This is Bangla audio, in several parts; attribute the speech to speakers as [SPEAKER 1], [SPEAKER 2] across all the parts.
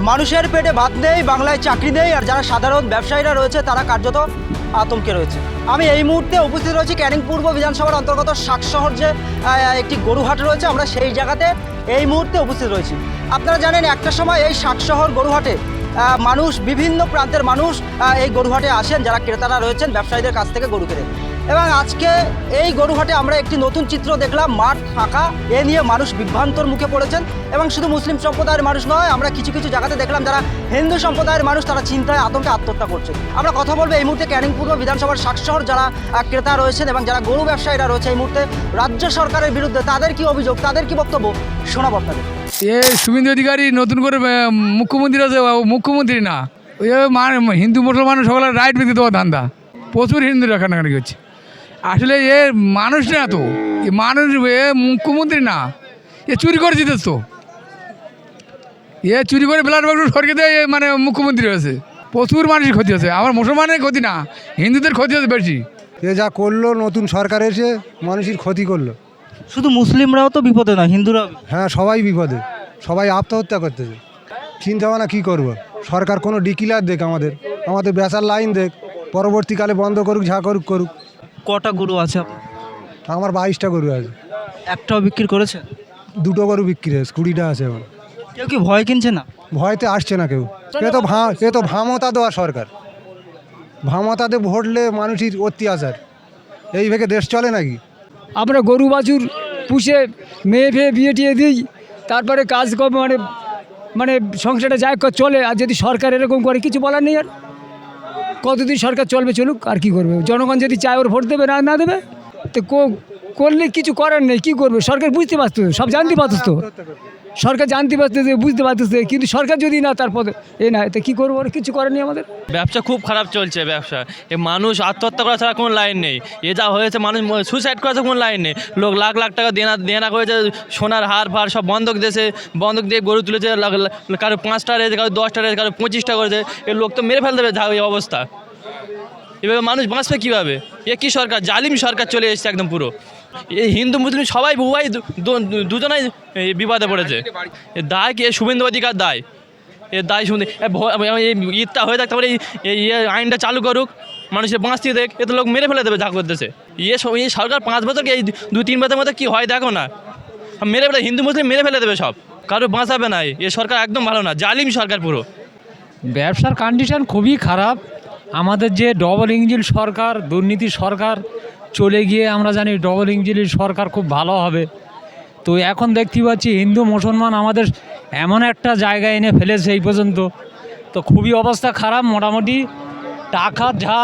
[SPEAKER 1] মানুষের পেটে ভাত নেই, বাংলায় চাকরি নেই, আর যারা সাধারণ ব্যবসায়ীরা রয়েছে তারা কার্যত আতঙ্কে রয়েছে। আমি এই মুহূর্তে উপস্থিত রয়েছি ক্যানিং পূর্ব বিধানসভার অন্তর্গত শাকশহর যে একটি গরুহাট রয়েছে, আমরা সেই জায়গাতে এই মুহূর্তে উপস্থিত রয়েছি। আপনারা জানেন একটা সময় এই শাকশহর গরুহাটে মানুষ, বিভিন্ন প্রান্তের মানুষ এই গরুহাটে আসেন, যারা ক্রেতারা রয়েছেন ব্যবসায়ীদের কাছ থেকে গরু কেনেন। এবং আজকে এই গরুহাটে আমরা একটি নতুন চিত্র দেখলাম, মাঠ ফাঁকা, এ নিয়ে মানুষ বিভ্রান্তর মুখে পড়েছেন। এবং শুধু মুসলিম সম্প্রদায়ের মানুষ নয়, আমরা কিছু কিছু জায়গাতে দেখলাম যারা হিন্দু সম্প্রদায়ের মানুষ তারা চিন্তায় আতঙ্কে আত্মহত্যা করছে। আমরা কথা বলবো এই মুহূর্তে ক্যানিং পূর্ব বিধানসভার শাকশহর যারা ক্রেতা রয়েছেন এবং যারা গরু ব্যবসায়ীরা রয়েছে এই মুহূর্তে রাজ্য সরকারের বিরুদ্ধে, তাদের কি অভিযোগ, তাদের কি বক্তব্য, শোনাবো আপনাদের।
[SPEAKER 2] এ শুভেন্দু অধিকারী নতুন করে মুখ্যমন্ত্রী আছে, মুখ্যমন্ত্রী না, হিন্দু মুসলমান সকলের রাইট বেঁধে দেওয়া ধান্দা, প্রচুর হিন্দু রাখানাখানি করছে। আসলে এ মানুষ না তো, এ মানুষ, এ মুখ্যমন্ত্রী না, এ চুরি করে জিতেছ তো, এ চুরি করে ব্লাড বাক্স সরকে দেয়, মানে মুখ্যমন্ত্রী হয়েছে। প্রচুর মানুষের ক্ষতি হচ্ছে, আমার মুসলমানের ক্ষতি না, হিন্দুদের ক্ষতি হচ্ছে বেশি।
[SPEAKER 3] এ যা করলো, নতুন সরকার এসে মানুষের ক্ষতি করলো।
[SPEAKER 1] শুধু মুসলিমরাও তো বিপদে না, হিন্দুরাও।
[SPEAKER 3] হ্যাঁ, সবাই বিপদে, সবাই আত্মহত্যা করতেছে। চিন্তা ভাবনা কী করবো, সরকার কোনো ডিক্লিয়ার দেখ, আমাদের বেচার লাইন দেখ, পরবর্তীকালে বন্ধ করুক, যা করুক করুক।
[SPEAKER 1] কটা গরু আছে আপনার?
[SPEAKER 3] আমার 22টা গরু আছে।
[SPEAKER 1] একটাও বিক্রি করেছে?
[SPEAKER 3] 2টো গরু বিক্রি হয়েছে, 20টা আছে আমার।
[SPEAKER 1] কেউ কি ভয় কিনছে না?
[SPEAKER 3] ভয়তে আসছে না কেউ। এ তো ভামতা দেওয়া সরকার, ভামতাতে ভোটলে মানুষের অত্যাচার, এই ভেবে দেশ চলে নাকি?
[SPEAKER 4] আমরা গরু বাছুর পুষে মেয়ে ফেয়ে বিয়ে টিয়ে দিই, তারপরে কাজ কর্ম মানে সংসারটা যায় চলে। আর যদি সরকার এরকম করে, কিছু বলার নেই। আর কতদিন সরকার চলবে, চলুক, আর কি করবে? জনগণ যদি চায় ওর ভোট দেবে, না দেবে তো করলে কিছু করার নেই। কি করবে সরকার? বুঝতে পারতো, সব জানতে পারতো তো, সরকার জানতে পারতেছে, বুঝতে পারতেছে, কিন্তু সরকার যদি না তারপরে না, তো কী করবো? আর কিছু করার নেই আমাদের।
[SPEAKER 5] ব্যবসা খুব খারাপ চলছে, ব্যবসা। এ মানুষ আত্মহত্যা করা ছাড়া কোনো লাইন নেই। এ যা হয়েছে, মানুষ সুইসাইড করা ছাড়া কোনো লাইন নেই। লোক লাখ লাখ টাকা দেনা করেছে, সোনার হার ফার সব বন্ধক দিয়েছে, বন্ধক দিয়ে গরু তুলেছে। কারো 5টা রয়েছে, কারো 10টা রয়েছে, কারো 25টা করেছে। এ লোক তো মেরে ফেলতে হবে যা এই অবস্থা। এভাবে মানুষ বাঁচবে কীভাবে? এ কী সরকার? জালিম সরকার চলে এসেছে একদম পুরো। এই হিন্দু মুসলিম সবাই উভয় দুজনাই বিপদে পড়েছে। দায় কি শুভেন্দু অধিকার দায়? এর দায় শুনে ঈদটা হয়ে থাকতে পারে, এই আইনটা চালু করুক, মানুষের বাঁচতে দেখ। এ তো লোক মেরে ফেলে দেবে যা করতেছে। এই সরকার 5 বছর, এই 2-3 বছরের মধ্যে কী হয় দেখো না, মেরে ফেলে, হিন্দু মুসলিম মেরে ফেলে দেবে সব, কারো বাঁচাবে না। এ সরকার একদম ভালো না, জালিম সরকার পুরো।
[SPEAKER 6] ব্যবসার কন্ডিশন খুবই খারাপ। আমাদের যে ডবল ইঞ্জিন সরকার, দুর্নীতি সরকার চলে গিয়ে আমরা জানি ডবল ইঞ্জিনের সরকার খুব ভালো হবে। তো এখন দেখতে পাচ্ছি হিন্দু মুসলমান আমাদের এমন একটা জায়গায় এনে ফেলেছে এই পর্যন্ত, তো খুবই অবস্থা খারাপ। মোটামুটি টাকা যা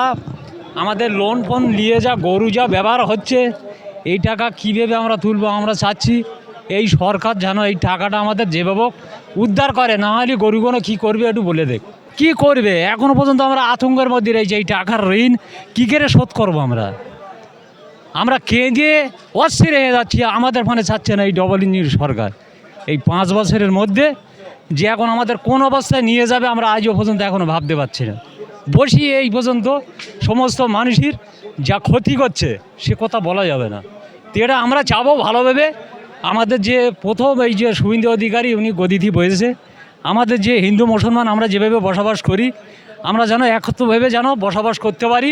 [SPEAKER 6] আমাদের লোন ফোন নিয়ে যা গরু যা ব্যবহার হচ্ছে, এই টাকা কীভাবে আমরা তুলবো? আমরা চাচ্ছি এই সরকার যেন এই টাকাটা আমাদের যেভাবে উদ্ধার করে, না হলে গরুগুলো কী করবে একটু বলে দেখ। কী করবে? এখনও পর্যন্ত আমরা আতঙ্কের মধ্যে রয়েছি। এই টাকার ঋণ কী করে শোধ করবো? আমরা কেঁদে অস্থির হয়ে যাচ্ছি। আমাদের ফোনে চাচ্ছে না এই ডবল ইঞ্জিন সরকার এই 5 বছরের মধ্যে যে এখন আমাদের কোন অবস্থায় নিয়ে যাবে আমরা আজও পর্যন্ত এখনও ভাবতে পারছি না। বসি এই পর্যন্ত সমস্ত মানুষের যা ক্ষতি করছে সে কথা বলা যাবে না। তো এটা আমরা চাবো ভালোভাবে। আমাদের যে প্রথম এই যে শুভেন্দু অধিকারী উনি গদিতে বসেছে, আমাদের যে হিন্দু মুসলমান আমরা যেভাবে বসবাস করি, আমরা যেন একত্রভাবে যেন বসবাস করতে পারি।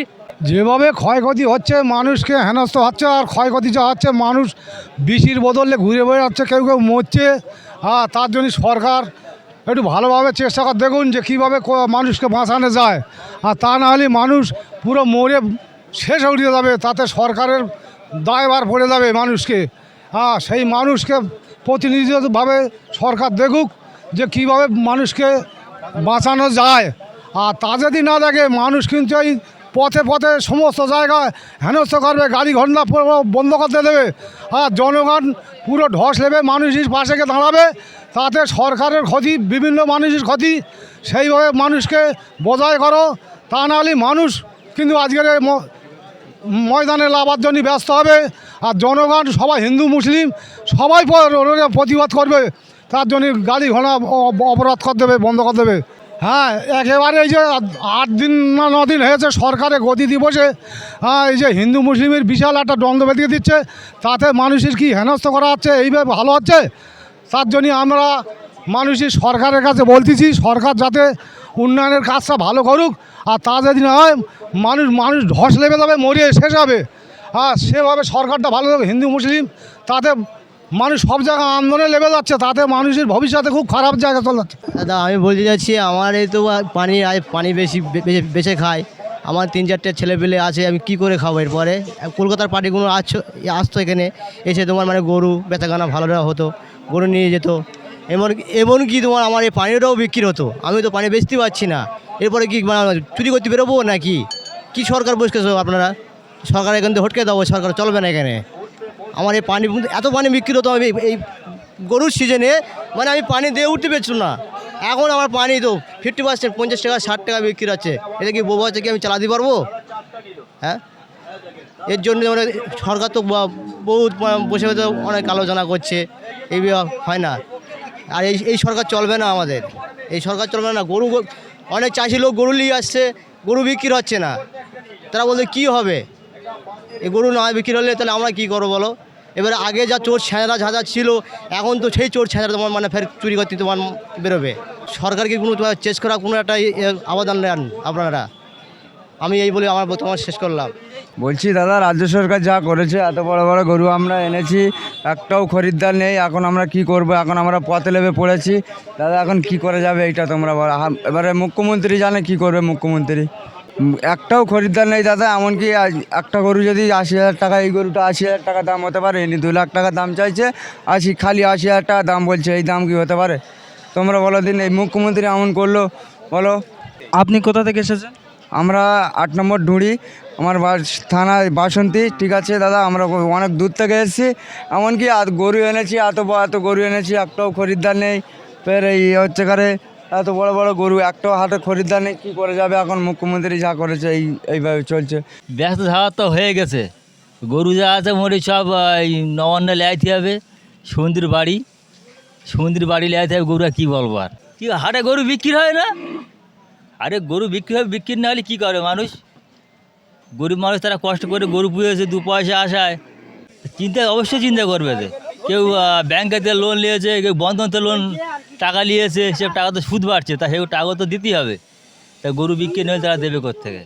[SPEAKER 3] যেভাবে ক্ষয়ক্ষতি হচ্ছে, মানুষকে হেনস্থা হচ্ছে, আর ক্ষয়ক্ষতি যা হচ্ছে, মানুষ বিষির বদলে ঘুরে বেড়াচ্ছে, কেউ কেউ মরছে। তার জন্য সরকার একটু ভালোভাবে চেষ্টা করে দেখুন যে কীভাবে মানুষকে বাঁচানো যায়। আর তা না হলে মানুষ পুরো মরে শেষ উঠিয়ে যাবে, তাতে সরকারের দায়ভার পড়ে যাবে মানুষকে। সেই মানুষকে প্রতিনিধিত্বভাবে সরকার দেখুক যে কীভাবে মানুষকে বাঁচানো যায়। আর তা যদি না দেখে, মানুষ কিন্তু এই পথে পথে সমস্ত জায়গায় হেনস্থা করবে, গাড়ি ঘন্টা বন্ধ করতে দেবে। আর জনগণ পুরো ঢস নেবে, মানুষের পাশে দাঁড়াবে, তাতে সরকারের ক্ষতি, বিভিন্ন মানুষের ক্ষতি। সেইভাবে মানুষকে বজায় করো, তা নাহলে মানুষ কিন্তু আজকের ময়দানে লাভার জন্য ব্যস্ত হবে। আর জনগণ সবাই, হিন্দু মুসলিম সবাই প্রতিবাদ করবে, তার জন্য গাড়ি ঘোড়া অবরোধ করে দেবে, বন্ধ করে দেবে। হ্যাঁ, একেবারে এই যে 8 দিন না 9 দিন হয়েছে সরকারের গদি দিবসে এই যে হিন্দু মুসলিমের বিশাল একটা দ্বন্দ্ব বেঁধে দিচ্ছে, তাতে মানুষের কি হেনস্থা করা হচ্ছে, এইভাবে ভালো হচ্ছে। তার জন্য আমরা মানুষই সরকারের কাছে বলতেছি, সরকার যাতে উন্নয়নের কাজটা ভালো করুক, আর তা যদি না হয় মানুষ ধস লেবে যাবে, মরিয়ে শেষ হবে। আর সেভাবে সরকারটা ভালো হবে, হিন্দু মুসলিম তাতে মানুষ সব জায়গায় আন্দোলনে লেবে যাচ্ছে, তাতে মানুষের ভবিষ্যতে খুব খারাপ জায়গা চলে যাচ্ছে।
[SPEAKER 7] দাদা আমি বলতে যাচ্ছি, আমার এই তো পানি বেশি বেছে খায়, আমার 3-4টে ছেলেপেলে আছে, আমি কি করে খাবো? এরপরে কলকাতার পার্টিগুলো আসতো এখানে এসে তোমার মানে গরু বেচাকেনা ভালো হতো, গরু নিয়ে যেত, এমনকি তোমার আমার এই পানিটাও বিক্রি হতো, আমি তো পানি বেচতে পারছি না। এরপরে কি চুরি করতে বেরোবো নাকি? কি সরকার বসকেছো আপনারা? সরকার এখান থেকে হটকে দেবো, সরকার চলবে না এখানে। আমার এই পানি এত পানি বিক্রি হতো, আমি এই গরুর সিজনে মানে আমি পানি দিয়ে উঠতে পেরেছি না। এখন আমার পানি তো 50%, 50 টাকা 60 টাকা বিক্রি হচ্ছে। এটা কি বউ আছে কি আমি চালাতে পারবো? হ্যাঁ, এর জন্য মানে সরকার তো বহুত বসে বসে অনেক আলোচনা করছে, এই হয় না। আর এই সরকার চলবে না, আমাদের এই সরকার চলবে না। অনেক চাষি লোক গরু নিয়ে আসছে, গরু বিক্রি হচ্ছে না, তারা বলতে কি হবে? এই গরু না বিক্রি হলে তাহলে আমরা কি করবো বলো? এবারে আগে যা চোর ছেঁড়া ঝাঁঝা ছিল, এখন তো সেই চোর ছেঁড়া তোমার মানে ফের চুরি করতে তোমার বেরোবে। সরকারকে কোনো চেষ্টা করা কোনো একটা আবেদন নেন আপনারা। আমি এই বলে আমার বর্তমান শেষ করলাম।
[SPEAKER 8] বলছি দাদা, রাজ্য সরকার যা করেছে, এত বড় বড় গরু আমরা এনেছি, একটাও খরিদ্দার নেই। এখন আমরা কি করব? এখন আমরা পথে লেবে পড়েছি দাদা, এখন কি করে যাবে এইটা তোমরা বলো। এবারে মুখ্যমন্ত্রী জানে কি করবে মুখ্যমন্ত্রী। একটাও খরিদ্দার নেই দাদা, এমনকি একটা গরু যদি 80,000 টাকা, এই গরুটা 80,000 টাকা দাম হতে পারে, ইনি 2 লাখ টাকা দাম চাইছে, খালি 80,000 টাকা দাম বলছে, এই দাম কি হতে পারে? তোমরা বলো দিন, এই মুখ্যমন্ত্রী এমন করলো বলো।
[SPEAKER 1] আপনি কোথা থেকে এসেছেন?
[SPEAKER 8] আমরা 8 নম্বর ঢুঁড়ি, আমার থানা বাসন্তী। ঠিক আছে দাদা, আমরা অনেক দূর থেকে এসেছি, এমনকি গরু এনেছি, এত গরু এনেছি, একটাও খরিদ্দার নেই। ফের এই হচ্ছে কারে এত বড় বড় গরু, একটাও হাটে খরিদ্দার নেই, কী করে যাবে? এখন মুখ্যমন্ত্রী যা করেছে এইভাবে চলছে।
[SPEAKER 9] ব্যস্ত ধারা তো হয়ে গেছে, গরু যা আছে মোটামুটি সব এই নবান্নে লেয়াইতে হবে, সমুদ্রের বাড়ি লেয়াইতে হবে। গরু আর কী বলবো? আর কি হাটে গরু বিক্রি হয় না? আরে গরু বিক্রি হবে, বিক্রি না হলে কী করে মানুষ? গরিব মানুষ তারা কষ্ট করে গরু পুষেছে, 2 পয়সা আসায় অবশ্যই চিন্তা করবে। কেউ ব্যাংকেতে লোন নিয়েছে, কেউ বন্ধনতে লোন টাকা নিয়েছে, সে টাকা তো সুদ বাড়ছে, তা সেই টাকা তো দিতেই হবে। তা গরু বিক্রি না হলে তারা দেবে কোত্থেকে?